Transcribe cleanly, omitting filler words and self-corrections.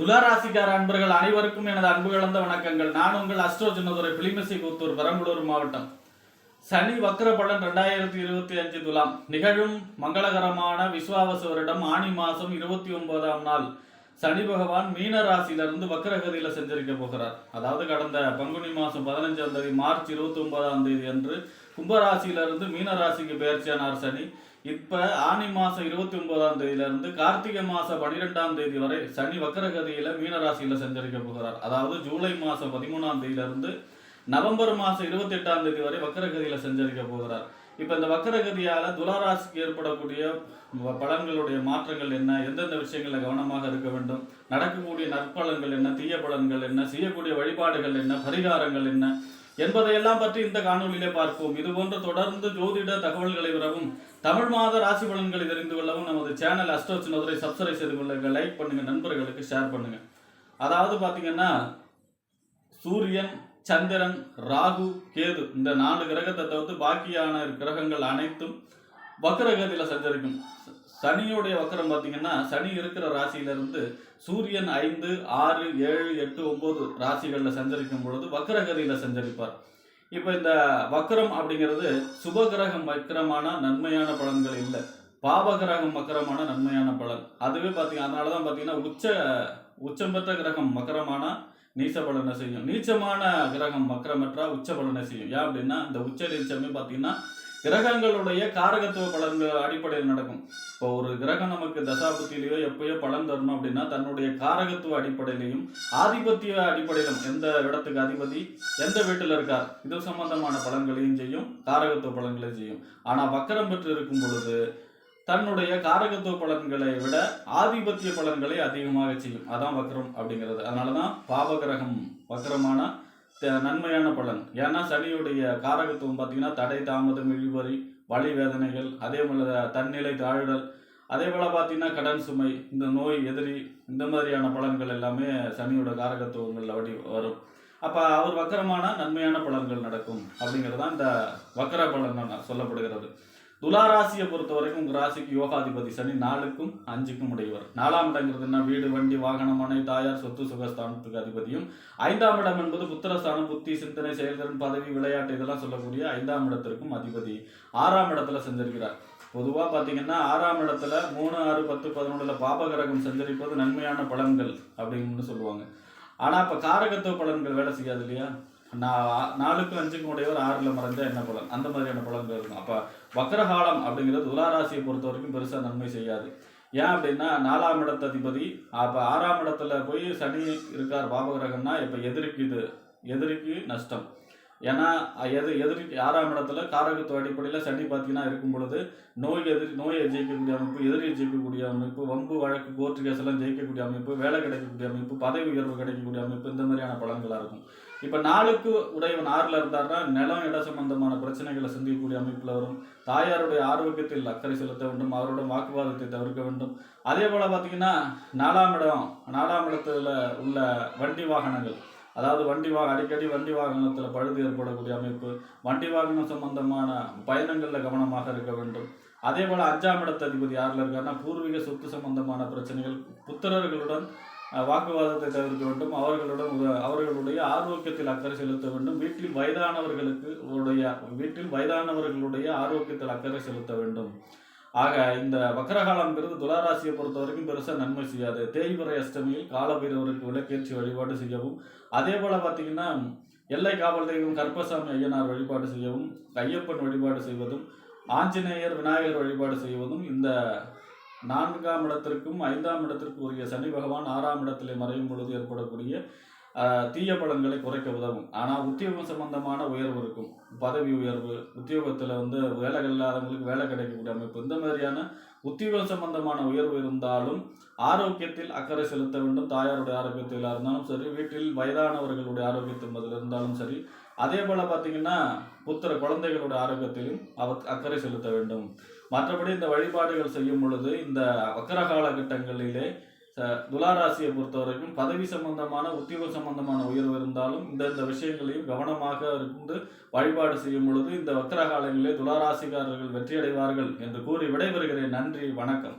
துளாராசிக்கார அன்பர்கள் அனைவருக்கும் எனது அன்பு கலந்த வணக்கங்கள். நான் உங்கள் அஸ்ட்ரோ சின்னதுரை பிளிமிசை கூத்தூர் பெரம்பலூர் மாவட்டம். சனி வக்ர பலன் 2025 துலாம் நிகழும் மங்களகரமான விஸ்வாவச வருடம் ஆனி மாசம் 29ஆம் நாள் சனி பகவான் மீன ராசியிலிருந்து வக்ரகதியில செஞ்சரிக்க போகிறார். அதாவது கடந்த பங்குனி மாசம் 15ஆம் தேதி மார்ச் 29ஆம் தேதி அன்று கும்பராசியிலிருந்து மீன ராசிக்கு பெயர்ச்சியானார் சனி. இப்ப ஆனி மாசம் 29ஆம் தேதியிலிருந்து கார்த்திகை மாசம் 12ஆம் தேதி வரை சனி வக்ரகதியில மீனராசியில சஞ்சரிக்க போகிறார். அதாவது ஜூலை மாசம் 13ஆம் தேதியிலிருந்து நவம்பர் மாசம் 28ஆம் தேதி வரை வக்ரகதியில சஞ்சரிக்க போகிறார். இப்ப இந்த வக்ரகதியால துளாராசிக்கு ஏற்படக்கூடிய பலன்களுடைய மாற்றங்கள் என்ன, எந்தெந்த விஷயங்கள்ல கவனமாக இருக்க வேண்டும், நடக்கக்கூடிய நற்பலன்கள் என்ன, தீய பலன்கள் என்ன, செய்யக்கூடிய வழிபாடுகள் என்ன, பரிகாரங்கள் என்ன என்பதையெல்லாம் பற்றி இந்த காணொலியிலே பார்ப்போம். இது போன்ற தொடர்ந்து ஜோதிட தகவல்களை பெறவும் தமிழ் மாத ராசி பலன்களை தெரிந்து கொள்ளவும் நமது சேனல் அஸ்ட்ரோ சின்னதுரை சப்ஸ்கிரைப் செய்து கொள்ளுங்க, லைக் பண்ணுங்க, நண்பர்களுக்கு ஷேர் பண்ணுங்க. அதாவது பாத்தீங்கன்னா சூரியன், சந்திரன், ராகு, கேது இந்த 4 கிரகத்தை தவிர்த்து பாக்கியான கிரகங்கள் அனைத்தும் வக்ரகதியில சஞ்சரிக்கும். சனியுடைய வக்கரம் பார்த்தீங்கன்னா சனி இருக்கிற ராசியிலிருந்து சூரியன் 5, 6, 7, 8, 9 ராசிகளில் சஞ்சரிக்கும் பொழுது வக்ரகதியில சஞ்சரிப்பார். இப்போ இந்த வக்ரம் அப்படிங்கிறது சுபகிரகம் வக்கரமான நன்மையான பலன்கள் இல்லை, பாபகிரகம் வக்கரமான நன்மையான பலன். அதுவே பார்த்தீங்கன்னா அதனால தான் பார்த்தீங்கன்னா உச்சம் பெற்ற கிரகம் வக்கரமான நீச்ச பலனை செய்யும், நீச்சமான கிரகம் வக்கரமற்றா உச்ச பலனை செய்யும். ஏன் அப்படின்னா இந்த உச்ச நீச்சமே பார்த்தீங்கன்னா கிரகங்களுடைய காரகத்துவ பலன்கள் அடிப்படையில் நடக்கும். இப்போ ஒரு கிரகம் நமக்கு தசாபுத்திலேயோ எப்பயோ பலன் தரணும் அப்படின்னா தன்னுடைய காரகத்துவ அடிப்படையிலையும் ஆதிபத்திய அடிப்படையிலும் எந்த இடத்துக்கு அதிபதி எந்த வீட்டில் இருக்கார் இது சம்பந்தமான பலன்களையும் செய்யும், காரகத்துவ பலன்களையும் செய்யும். ஆனா வக்கரம் பெற்று இருக்கும் பொழுது தன்னுடைய காரகத்துவ பலன்களை விட ஆதிபத்திய பலன்களை அதிகமாக செய்யும். அதான் வக்கரம் அப்படிங்கிறது. அதனாலதான் பாபகிரகம் வக்கரமான நன்மையான பலன். ஏன்னா சனியுடைய காரகத்துவம் பார்த்தீங்கன்னா தடை, தாமதம், இழுபறி, வலி, வேதனைகள், அதே போல தன்னிலை தாழ்தல், அதே போல பார்த்தீங்கன்னா கடன் சுமை, இந்த நோய், எதிரி, இந்த மாதிரியான பலன்கள் எல்லாமே சனியோட காரகத்துவங்கள் வரும். அப்ப அவர் வக்கரமான நன்மையான பலன்கள் நடக்கும் அப்படிங்கிறது தான் இந்த வக்கர பலன் சொல்லப்படுகிறது. துளாராசியை பொறுத்த வரைக்கும் உங்க ராசிக்கு யோகாதிபதி சனி 4க்கும் 5க்கும் உடையவர். 4ஆம் இடங்கிறதுனா வீடு, வண்டி, வாகனம், மனை, தாயார், சொத்து, சுகஸ்தானத்துக்கு அதிபதியும். 5ஆம் இடம் என்பது புத்திரஸ்தானம், புத்தி, சிந்தனை, செயல்திறன், பதவி, விளையாட்டு இதெல்லாம் சொல்லக்கூடிய 5ஆம் இடத்திற்கும் அதிபதி 6ஆம் இடத்துல சஞ்சரிக்கிறார். பொதுவாக பார்த்தீங்கன்னா 6ஆம் இடத்துல 3, 6, 10, 11 பாபகிரகம் சஞ்சரிப்பது நன்மையான பலன்கள் அப்படின்னு சொல்லுவாங்க. ஆனால் இப்போ காரகத்துவ பலன்கள் வேலை செய்யாது இல்லையா. 4க்கும் 5க்கும் உடையவர் 6ல் மறைஞ்சா என்ன பலன், அந்த மாதிரியான பலன்கள் இருக்கும். அப்போ வக்ரகாலம் அப்படிங்கிறது துளாராசியை பொறுத்த வரைக்கும் பெருசாக நன்மை செய்யாது. ஏன் அப்படின்னா 4ஆம் இடத்து அதிபதி அப்போ 6ஆம் இடத்துல போய் சனி இருக்கார் பாபகிரகம்னா இப்போ எதிரிக்கு நஷ்டம். ஏன்னா எதிரிக்கு 6ஆம் இடத்துல காரகத்துவ அடிப்படையில் சனி பார்த்தீங்கன்னா இருக்கும் பொழுது நோயை ஜெயிக்கக்கூடிய அமைப்பு, எதிரியை ஜெயிக்கக்கூடிய அமைப்பு, வம்பு வழக்கு, கோர்ட்டு கேஸ் எல்லாம் ஜெயிக்கக்கூடிய அமைப்பு, வேலை கிடைக்கக்கூடிய அமைப்பு, பதவி உயர்வு கிடைக்கக்கூடிய அமைப்பு, இந்த மாதிரியான பலன்களாக இருக்கும். இப்போ 4க்கு உடையவன் 6ல் இருந்தார்னா நிலம், இட சம்பந்தமான பிரச்சனைகளை சந்திக்கக்கூடிய அமைப்பில் வரும். தாயாருடைய ஆரோக்கியத்தில் அக்கறை செலுத்த வேண்டும், அவரோட வாக்குவாதத்தை தவிர்க்க வேண்டும். அதே போல் பார்த்தீங்கன்னா 4ஆம் இடத்துல உள்ள வண்டி வாகனங்கள், அதாவது அடிக்கடி வண்டி வாகனத்தில் பழுது ஏற்படக்கூடிய அமைப்பு, வண்டி வாகனம் சம்பந்தமான பயணங்களில் கவனமாக இருக்க வேண்டும். அதே போல் 5ஆம் இடத்து அதிபதி 6ல் இருக்காருன்னா பூர்வீக சொத்து சம்பந்தமான பிரச்சனைகள், புத்திரர்களுடன் வாக்குவாதத்தை தவிர்க்க வேண்டும், அவர்களுடைய ஆரோக்கியத்தில் அக்கறை செலுத்த வேண்டும். வீட்டில் வயதானவர்களுடைய ஆரோக்கியத்தில் அக்கறை செலுத்த வேண்டும். ஆக இந்த வக்ரகாலம்ங்கிறது துளாராசியை பொறுத்த வரைக்கும் பெருசாக நன்மை செய்யாது. தேய்பிறை அஷ்டமியில் காலபைரவருக்கு விளக்கேற்றி வழிபாடு செய்யவும், அதே போல பார்த்தீங்கன்னா எல்லை காவல் தெய்வம் கருப்பசாமி ஐயனார் வழிபாடு செய்யவும், ஐயப்பன் வழிபாடு செய்வதும், ஆஞ்சநேயர், விநாயகர் வழிபாடு செய்வதும் இந்த 4ஆம் இடத்திற்கும் 5ஆம் இடத்திற்கும் உரிய சனி பகவான் 6ஆம் இடத்திலே மறையும் பொழுது ஏற்படக்கூடிய தீய பலன்களை குறைக்க உதவும். ஆனால் உத்தியோகம் சம்பந்தமான உயர்வு இருக்கும், பதவி உயர்வு, உத்தியோகத்தில் வேலை இல்லாதவங்களுக்கு வேலை கிடைக்கக்கூடிய அமைப்பு, இந்த மாதிரியான உத்தியோகம் சம்பந்தமான உயர்வு இருந்தாலும் ஆரோக்கியத்தில் அக்கறை செலுத்த வேண்டும். தாயாருடைய ஆரோக்கியத்தில் இருந்தாலும் சரி, வீட்டில் வயதானவர்களுடைய ஆரோக்கியத்தில் இருந்தாலும் சரி, அதே போல் பார்த்தீங்கன்னா குழந்தைகளுடைய ஆரோக்கியத்திலும் அக்கறை செலுத்த வேண்டும். மற்றபடி இந்த வழிபாடுகள் செய்யும் பொழுது இந்த வக்கர காலகட்டங்களிலே துளாராசியை பொறுத்த வரைக்கும் பதவி சம்பந்தமான உத்தியோக சம்பந்தமான உயர்வு இருந்தாலும் இந்த விஷயங்களையும் கவனமாக இருந்து வழிபாடு செய்யும் பொழுது இந்த வக்கர காலங்களிலே துளாராசிக்காரர்கள் வெற்றியடைவார்கள் என்று கூறி விடைபெறுகிறேன். நன்றி, வணக்கம்.